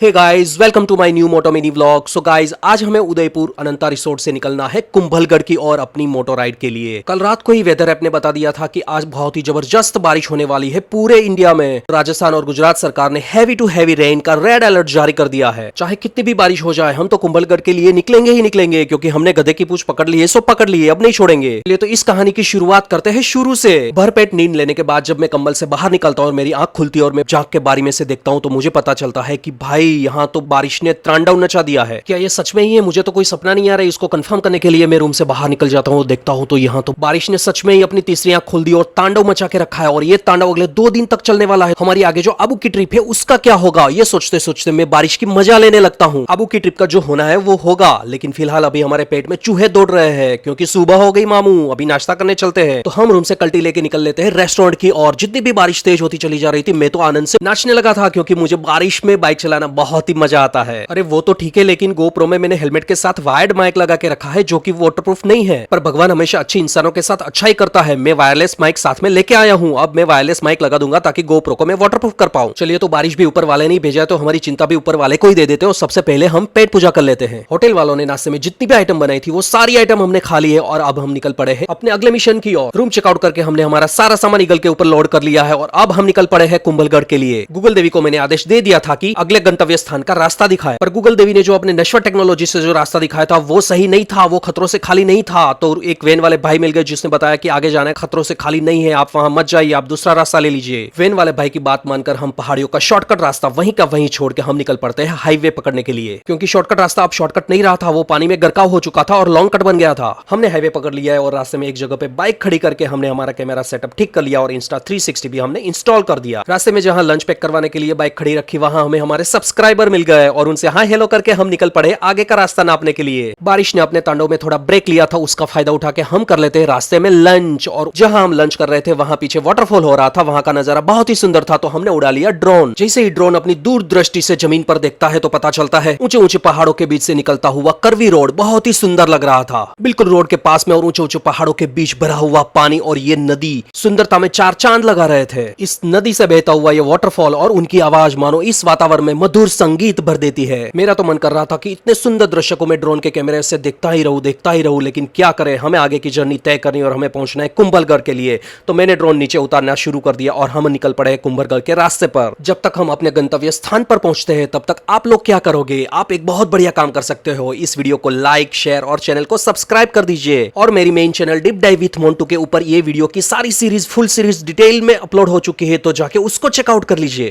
Hey guys, welcome to my new moto mini vlog. So guys, आज हमें उदयपुर अनंता resort से निकलना है कुंभलगढ़ की और अपनी मोटो राइड के लिए। कल रात को ही वेदर ऐप ने बता दिया था कि आज बहुत ही जबरदस्त बारिश होने वाली है पूरे इंडिया में। राजस्थान और गुजरात सरकार ने हैवी टू हैवी रेन का रेड अलर्ट जारी कर दिया है। चाहे कितनी भी बारिश हो जाए, हम तो कुंभलगढ़ के लिए निकलेंगे ही निकलेंगे, क्योंकि हमने गधे की पूंछ पकड़ ली है, सो पकड़ लिए, अब नहीं छोड़ेंगे। चलिए तो इस कहानी की शुरुआत करते हैं शुरू से। भरपेट नींद लेने के बाद जब मैं कंबल से बाहर निकलता हूँ और मेरी आंख खुलती है और मैं जाग के बारी में से देखता हूँ, तो मुझे पता चलता है कि भाई यहाँ तो बारिश ने तांडव नचा दिया है। क्या ये सच में ही है? मुझे तो कोई सपना नहीं आ रहा है। इसको कंफर्म करने के लिए मैं रूम से बाहर निकल जाता हूँ, देखता हूँ तो यहाँ तो बारिश ने सच में ही अपनी तीसरी आंख खोल दी और तांडव मचा के रखा है। और ये तांडव अगले 2 दिन तक चलने वाला है। हमारी आगे जो अबू की ट्रिप है उसका क्या होगा, ये सोचते सोचते मैं बारिश की मजा लेने लगता हूँ। अबू की ट्रिप का जो होना है वो होगा, लेकिन फिलहाल अभी हमारे पेट में चूहे दौड़ रहे हैं, क्योंकि सुबह हो गई मामू, अभी नाश्ता करने चलते हैं। तो हम रूम से कल्टी लेके निकल लेते हैं रेस्टोरेंट की। और जितनी भी बारिश तेज होती चली जा रही थी, मैं तो आनंद से नाचने लगा था, क्योंकि मुझे बारिश में बाइक चलाना बहुत ही मजा आता है। अरे वो तो ठीक है, लेकिन गोप्रो में मैंने हेलमेट के साथ वायर्ड माइक लगा के रखा है, जो कि वाटरप्रूफ नहीं है। पर भगवान हमेशा अच्छे इंसानों के साथ अच्छा ही करता है। मैं वायरलेस माइक साथ में लेके आया हूँ। अब मैं वायरलेस माइक लगा दूंगा ताकि गोप्रो को मैं वाटरप्रूफ कर पाऊं। चलिए, तो बारिश भी ऊपर वाले नहीं भेजा, तो हमारी चिंता भी ऊपर वाले को ही दे देते हैं। और सबसे पहले हम पेट पूजा कर लेते हैं। होटल वालों ने नाश्ते में जितनी भी आइटम बनाई थी वो सारी आइटम हमने खा ली है, और अब हम निकल पड़े हैं अपने अगले मिशन की ओर। रूम चेकआउट करके हमने हमारा सारा सामान ईगल के ऊपर लोड कर लिया है, और अब हम निकल पड़े हैं कुंभलगढ़ के लिए। गूगल देवी को मैंने आदेश दे दिया था कि अगले गंतव्य स्थान का रास्ता दिखाए, पर गूगल देवी ने जो अपने नश्वर टेक्नोलॉजी से जो रास्ता दिखाया था वो सही नहीं था, वो खतरों से खाली नहीं था। तो एक वैन वाले भाई मिल गए जिसने बताया कि आगे जाना है, खतरों से खाली नहीं है, आप वहां मत जाइए, आप दूसरा रास्ता ले लीजिए। वैन वाले भाई की बात मानकर हम पहाड़ियों का शॉर्टकट रास्ता वहीं का वहीं छोड़ के हम निकल पड़ते हैं हाईवे पकड़ने के लिए, क्योंकि शॉर्टकट रास्ता अब शॉर्टकट नहीं रहा था, वो पानी में गरकाव हो चुका था और लॉन्ग कट बन गया था। हमने हाईवे पकड़ लिया है और रास्ते में एक जगह पे बाइक खड़ी करके हमने हमारा कैमरा सेटअप ठीक कर लिया और इंस्टा 360 भी हमने इंस्टॉल कर दिया। रास्ते में जहां लंच पैक करवाने के लिए बाइक खड़ी रखी, वहां हमें हमारे सब्सक्राइबर मिल गए और उनसे हाय हेलो करके हम निकल पड़े आगे का रास्ता नापने के लिए। बारिश ने अपने तांडव में थोड़ा ब्रेक लिया था, उसका फायदा उठा के हम कर लेते हैं रास्ते में लंच। और जहां हम लंच कर रहे थे वहां पीछे वाटरफॉल हो रहा था, वहां का नजारा बहुत ही सुंदर था, तो हमने उड़ा लिया ड्रोन। जैसे ही ड्रोन अपनी दूर दृष्टि से जमीन पर देखता है तो पता चलता है ऊंचे ऊंचे पहाड़ों के बीच से निकलता हुआ कर्वी रोड बहुत ही सुंदर लग रहा था। बिल्कुल रोड के पास में और ऊंचे ऊंचे पहाड़ों के बीच भरा हुआ पानी और ये नदी सुंदरता में 4 चांद लगा रहे थे। इस नदी से बहता हुआ ये वाटरफॉल और उनकी आवाज मानो इस वातावरण में मधुर संगीत भर देती है। मेरा तो मन कर रहा था कि इतने सुंदर दृश्य को मैं ड्रोन के कैमरे से देखता ही रहूं, लेकिन क्या करें, हमें आगे की जर्नी तय करनी और हमें पहुंचना है कुंभलगढ़ के लिए। तो मैंने ड्रोन नीचे उतारना शुरू कर दिया और हम निकल पड़े कुंभलगढ़ के रास्ते पर। जब तक हम अपने गंतव्य स्थान पर पहुंचते हैं तब तक आप लोग क्या करोगे? आप एक बहुत बढ़िया काम कर सकते हो, इस वीडियो को लाइक, शेयर और चैनल को सब्सक्राइब कर दीजिए। और मेरी main channel deep dive with Montu के ऊपर ये वीडियो की सारी सीरीज फुल सीरीज डिटेल में अपलोड हो चुकी है, तो जाके उसको चेकआउट कर लीजिए।